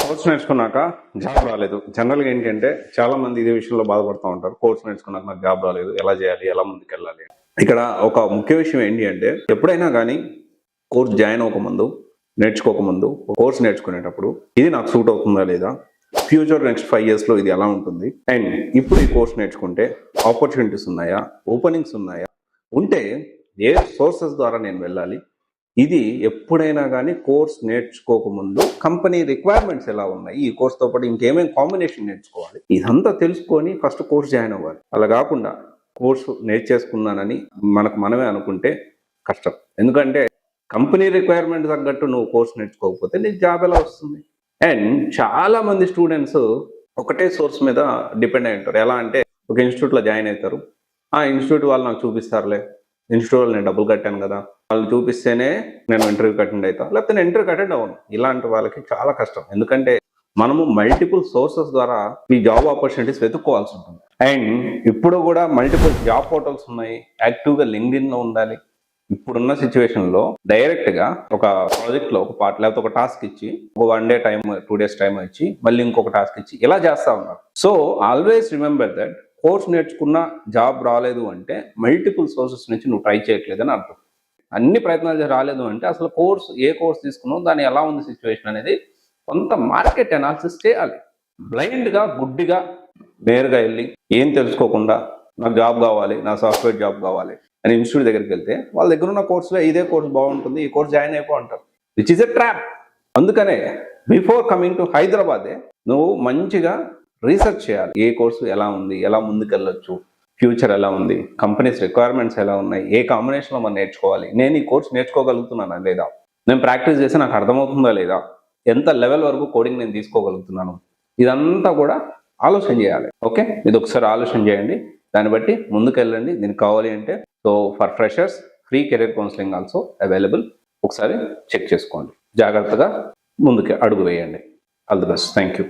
Course నేర్చుకున్నాక job రాలేదు. జనరల్గా ఏంటంటే చాలా మంది ఇదే విషయంలో బాధపడుతూ ఉంటారు. కోర్స్ నేర్చుకున్నాక నాకు జాబ్ రాలేదు, ఎలా చేయాలి, ఎలా ముందుకెళ్ళాలి. ఇక్కడ ఒక ముఖ్య విషయం ఏంటి అంటే, ఎప్పుడైనా కానీ కోర్స్ జాయిన్ అవ్వకముందు, నేర్చుకోకముందు కోర్స్ నేర్చుకునేటప్పుడు ఇది నాకు సూట్ అవుతుందా లేదా, ఫ్యూచర్ నెక్స్ట్ 5 years ఇది ఎలా ఉంటుంది, అండ్ ఇప్పుడు ఈ కోర్స్ నేర్చుకుంటే ఆపర్చునిటీస్ ఉన్నాయా, ఓపెనింగ్స్ ఉన్నాయా, ఉంటే ఏ సోర్సెస్ ద్వారా నేను వెళ్ళాలి, ఇది ఎప్పుడైనా కానీ కోర్స్ నేర్చుకోకముందు కంపెనీ రిక్వైర్మెంట్స్ ఎలా ఉన్నాయి, ఈ కోర్స్తో పాటు ఇంకేమేమి కాంబినేషన్ నేర్చుకోవాలి, ఇదంతా తెలుసుకొని ఫస్ట్ కోర్స్ జాయిన్ అవ్వాలి. అలా కాకుండా కోర్సు నేర్చేసుకున్నానని మనమే అనుకుంటే కష్టం. ఎందుకంటే కంపెనీ రిక్వైర్మెంట్ తగ్గట్టు నువ్వు కోర్స్ నేర్చుకోకపోతే నీకు జాబ్ ఎలా వస్తుంది? అండ్ చాలా మంది స్టూడెంట్స్ ఒకటే సోర్స్ మీద డిపెండ్ అయి ఉంటారు. ఎలా అంటే, ఒక ఇన్స్టిట్యూట్లో జాయిన్ అవుతారు, ఆ ఇన్స్టిట్యూట్ వాళ్ళు నాకు చూపిస్తారులే, ఇన్స్టిట్యూట్ వాళ్ళు నేను డబ్బులు కట్టాను కదా, వాళ్ళు చూపిస్తేనే నేను ఇంటర్వ్యూకి అటెండ్ అవుతాను, లేకపోతే నేను ఇంటర్వ్యూకి అటెండ్ అవ్వను. ఇలాంటి వాళ్ళకి చాలా కష్టం. ఎందుకంటే మనము మల్టిపుల్ సోర్సెస్ ద్వారా ఈ జాబ్ ఆపర్చునిటీస్ వెతుక్కోవాల్సి ఉంటుంది. అండ్ ఇప్పుడు కూడా మల్టిపుల్ జాబ్ పోర్టల్స్ ఉన్నాయి, యాక్టివ్గా లింక్డ్ఇన్లో ఉండాలి. ఇప్పుడున్న సిచ్యువేషన్లో డైరెక్ట్గా ఒక ప్రాజెక్ట్లో ఒక పార్ట్ లేకపోతే ఒక టాస్క్ ఇచ్చి ఒక 1 day టైం 2 days టైం ఇచ్చి మళ్ళీ ఇంకొక టాస్క్ ఇచ్చి ఇలా చేస్తా ఉన్నారు. So always remember that course నేర్చుకున్న జాబ్ రాలేదు అంటే మల్టిపుల్ సోర్సెస్ నుంచి నువ్వు ట్రై చేయట్లేదని అర్థం. అన్ని ప్రయత్నాలు రాలేదు అంటే అసలు ఏ కోర్స్ తీసుకున్నావు, దాని ఎలా ఉంది సిచ్యువేషన్ అనేది కొంత మార్కెట్ అనాలిసిస్ చేయాలి. బ్లైండ్గా గుడ్డిగా నేరుగా వెళ్ళి ఏం తెలుసుకోకుండా నాకు జాబ్ కావాలి, నా సాఫ్ట్వేర్ జాబ్ కావాలి అని ఇన్స్టిట్యూట్ దగ్గరికి వెళ్తే వాళ్ళ దగ్గర ఉన్న కోర్సులో ఇదే కోర్స్ బాగుంటుంది, ఈ కోర్స్ జాయిన్ అయిపో అంటారు, విచ్ ఇస్ ఎ ట్రాప్. అందుకనే బిఫోర్ కమింగ్ టు హైదరాబాదే నువ్వు మంచిగా రీసెర్చ్ చేయాలి. ఏ కోర్సు ఎలా ఉంది, ఎలా ముందుకెళ్ళొచ్చు, ఫ్యూచర్ ఎలా ఉంది, కంపెనీస్ రిక్వైర్మెంట్స్ ఎలా ఉన్నాయి, ఏ కాంబినేషన్లో మనం నేర్చుకోవాలి, నేను ఈ కోర్స్ నేర్చుకోగలుగుతున్నానా లేదా, నేను ప్రాక్టీస్ చేసి నాకు అర్థమవుతుందా లేదా, ఎంత లెవెల్ వరకు కోడింగ్ నేను తీసుకోగలుగుతున్నాను, ఇదంతా కూడా ఆలోచన చేయాలి. ఓకే, ఇది ఒకసారి ఆలోచన చేయండి, దాన్ని బట్టి ముందుకెళ్ళండి. దీనికి కావాలి అంటే so for freshers free career counselling also available. ఒకసారి చెక్ చేసుకోండి, జాగ్రత్తగా ముందుకు అడుగు వేయండి. All the best. Thank you.